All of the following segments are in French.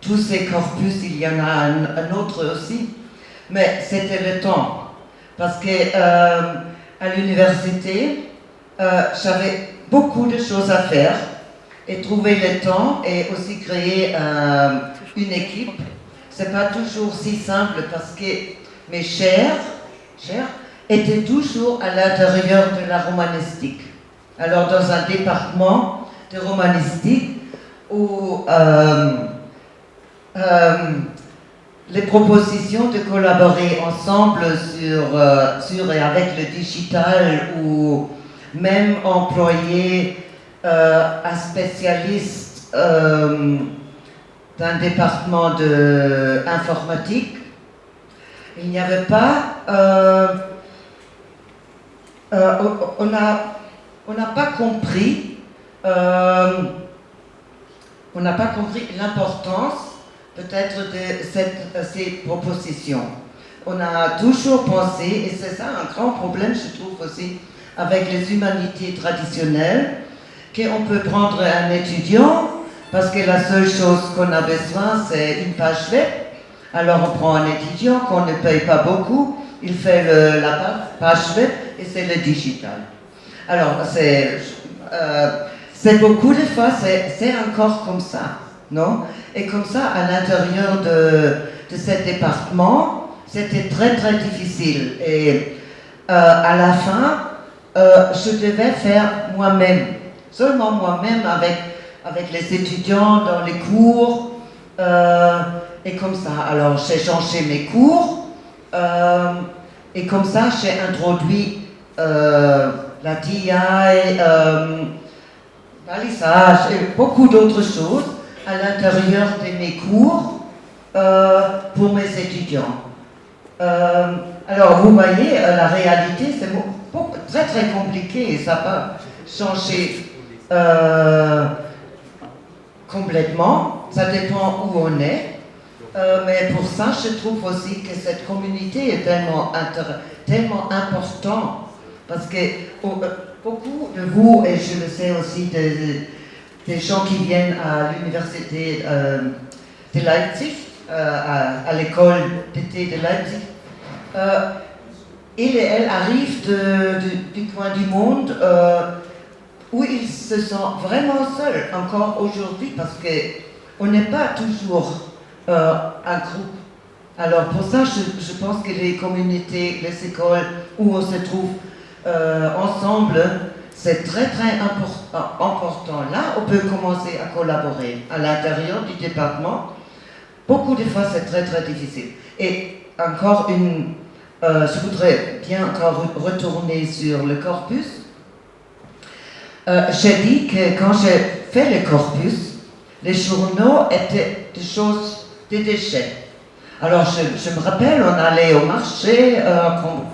tous ces corpus, il y en a un autre aussi. Mais c'était le temps. Parce que à l'université, j'avais beaucoup de choses à faire et trouver le temps et aussi créer une équipe. C'est pas toujours si simple parce que mes chers étaient toujours à l'intérieur de la romanistique. Alors dans un département de romanistique où les propositions de collaborer ensemble sur et avec le digital ou même employer un spécialiste d'un département d'informatique, il n'y avait pas... on n'a pas compris l'importance peut-être de ces propositions. On a toujours pensé, et c'est ça un grand problème, je trouve aussi, avec les humanités traditionnelles, qu'on peut prendre un étudiant, parce que la seule chose qu'on a besoin, c'est une page web. Alors on prend un étudiant qu'on ne paye pas beaucoup, il fait la page web, et c'est le digital. Alors, c'est beaucoup de fois, c'est encore comme ça, non? Et comme ça, à l'intérieur de ce département, c'était très très difficile. Et à la fin, je devais faire moi-même, seulement moi-même avec les étudiants dans les cours, et comme ça. Alors j'ai changé mes cours, et comme ça j'ai introduit la DI, balisage et beaucoup d'autres choses à l'intérieur de mes cours pour mes étudiants. Alors vous voyez, la réalité c'est très très compliqué et ça va changer complètement, ça dépend où on est. Mais pour ça, je trouve aussi que cette communauté est tellement importante parce que beaucoup de vous, et je le sais aussi des gens qui viennent à l'université de Leipzig, à l'école d'été de Leipzig, ils et elles arrivent du coin du monde où ils se sentent vraiment seuls encore aujourd'hui parce qu'on n'est pas toujours un groupe. Alors pour ça, je pense que les communautés, les écoles où on se trouve ensemble, c'est très très important. Là, on peut commencer à collaborer à l'intérieur du département. Beaucoup de fois, c'est très très difficile. Et encore je voudrais bien encore retourner sur le corpus. J'ai dit que quand j'ai fait le corpus, les journaux étaient des déchets. Alors je me rappelle, on allait au marché, on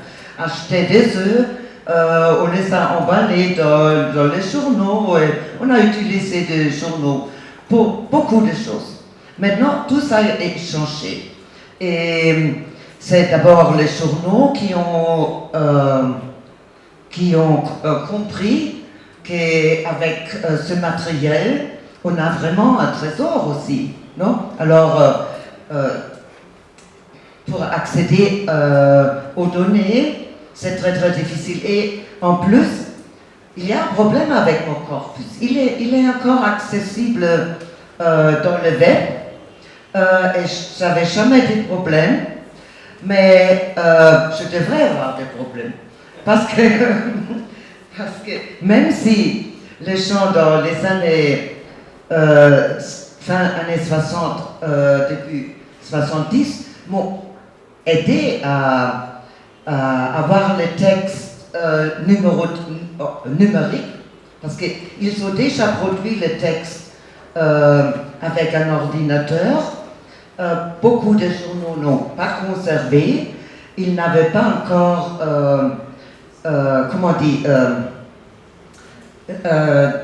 achetait des œufs, on les a emballés dans les journaux, et on a utilisé des journaux pour beaucoup de choses. Maintenant, tout ça est changé. Et c'est d'abord les journaux qui ont compris qu'avec ce matériel, on a vraiment un trésor aussi, non? Alors, pour accéder aux données, c'est très très difficile. Et en plus, il y a un problème avec mon corpus. Il est encore accessible dans le web, et je n'avais jamais de problème, mais je devrais avoir des problèmes. Parce que même si les gens dans les années fin années 60, début 70, m'ont aidé à avoir les textes numériques, parce qu'ils ont déjà produit les textes avec un ordinateur. Beaucoup de journaux n'ont pas conservé, ils n'avaient pas encore,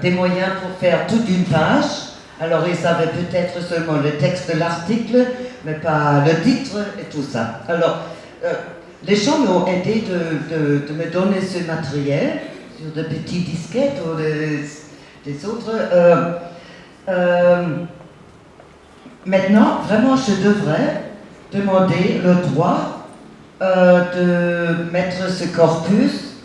des moyens pour faire toute une page. Alors ils avaient peut-être seulement le texte de l'article, mais pas le titre et tout ça. Alors les gens m'ont aidé de me donner ce matériel sur de petits disquettes ou des autres. Maintenant, vraiment, je devrais demander le droit de mettre ce corpus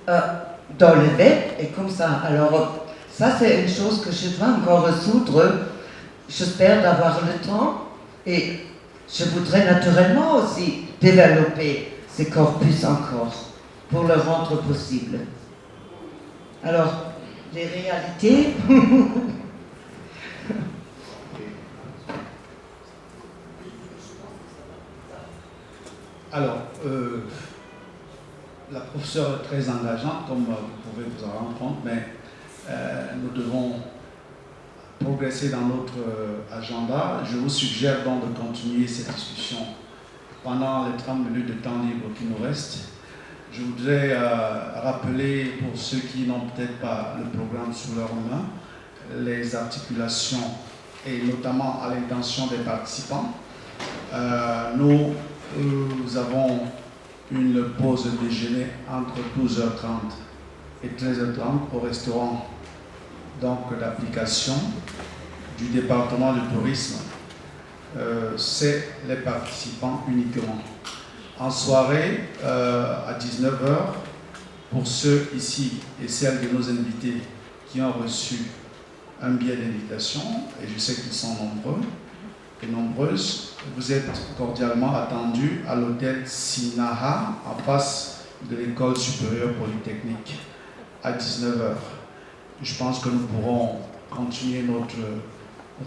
dans le web et comme ça. Alors, ça, c'est une chose que je dois encore résoudre. J'espère d'avoir le temps et je voudrais naturellement aussi développer ce corpus encore pour le rendre possible. Alors, les réalités. Alors, la professeure est très engageante, comme vous pouvez vous en rendre compte, mais nous devons progresser dans notre agenda. Je vous suggère donc de continuer cette discussion pendant les 30 minutes de temps libre qui nous restent. Je voudrais rappeler, pour ceux qui n'ont peut-être pas le programme sous leurs mains, les articulations et notamment à l'intention des participants. Nous avons une pause déjeuner entre 12h30 et 13h30 au restaurant d'application du département du tourisme. C'est les participants uniquement. En soirée, à 19h, pour ceux ici et celles de nos invités qui ont reçu un billet d'invitation, et je sais qu'ils sont nombreux et nombreuses, vous êtes cordialement attendus à l'hôtel Sinaha, en face de l'école supérieure polytechnique, à 19h. Je pense que nous pourrons continuer notre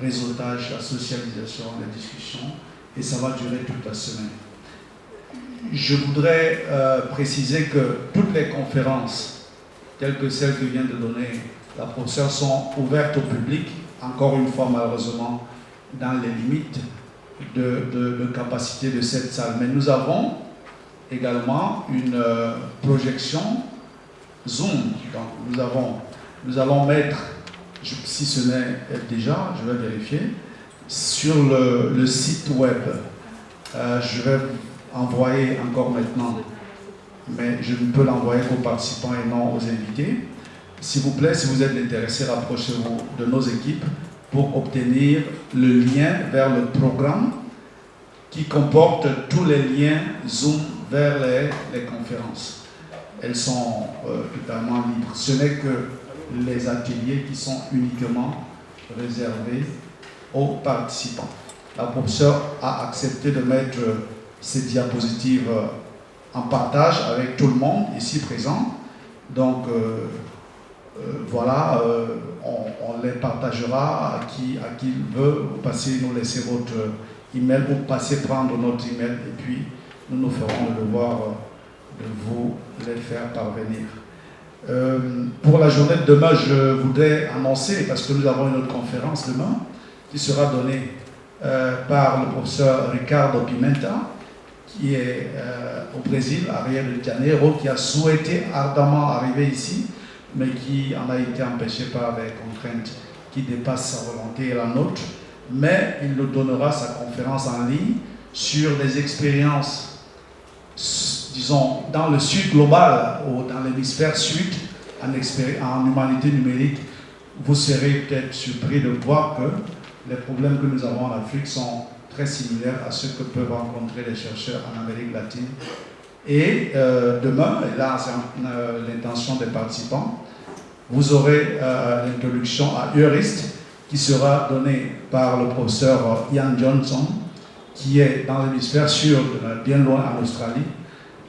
réseautage, la socialisation, la discussion, et ça va durer toute la semaine. Je voudrais préciser que toutes les conférences, telles que celles que vient de donner la professeure, sont ouvertes au public, encore une fois malheureusement, dans les limites de capacité de cette salle. Mais nous avons également une projection Zoom. Donc nous allons mettre, si ce n'est déjà, je vais vérifier, sur le site web. Je vais envoyer encore maintenant, mais je ne peux l'envoyer qu'aux participants et non aux invités. S'il vous plaît, si vous êtes intéressés, rapprochez-vous de nos équipes pour obtenir le lien vers le programme qui comporte tous les liens Zoom vers les conférences. Elles sont totalement libres. Ce n'est que les ateliers qui sont uniquement réservés aux participants. La professeure a accepté de mettre ces diapositives en partage avec tout le monde ici présent. Donc, voilà, on les partagera à qui veut. Vous passez nous laisser votre email, vous passez prendre notre email et puis nous ferons le devoir de vous les faire parvenir. Pour la journée de demain, je voudrais annoncer, parce que nous avons une autre conférence demain, qui sera donnée par le professeur Ricardo Pimenta, qui est au Brésil, à Rio de Janeiro, qui a souhaité ardemment arriver ici, mais qui en a été empêché par des contraintes qui dépassent sa volonté et la nôtre. Mais il nous donnera sa conférence en ligne sur les expériences, disons, dans le sud global, ou dans l'hémisphère sud, en humanité numérique. Vous serez peut-être surpris de voir que les problèmes que nous avons en Afrique sont très similaires à ceux que peuvent rencontrer les chercheurs en Amérique latine. Et demain, et là c'est l'intention des participants, vous aurez l'introduction à Eurist qui sera donnée par le professeur Ian Johnson, qui est dans l'hémisphère sud, bien loin en Australie.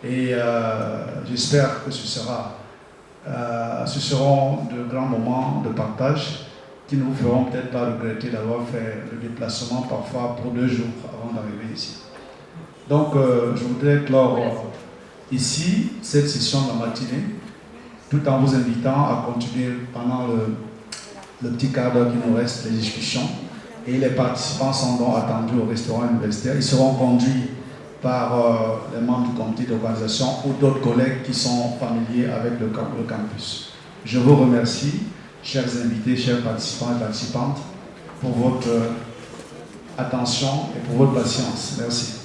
Et j'espère que ce seront de grands moments de partage qui ne vous feront peut-être pas regretter d'avoir fait le déplacement parfois pour 2 jours avant d'arriver ici. Donc, je voudrais clore ici cette session de la matinée, tout en vous invitant à continuer pendant le petit quart d'heure qui nous reste les discussions. Et les participants sont donc attendus au restaurant universitaire. Ils seront conduits par les membres du comité d'organisation ou d'autres collègues qui sont familiers avec le campus. Je vous remercie, chers invités, chers participants et participantes, pour votre attention et pour votre patience. Merci.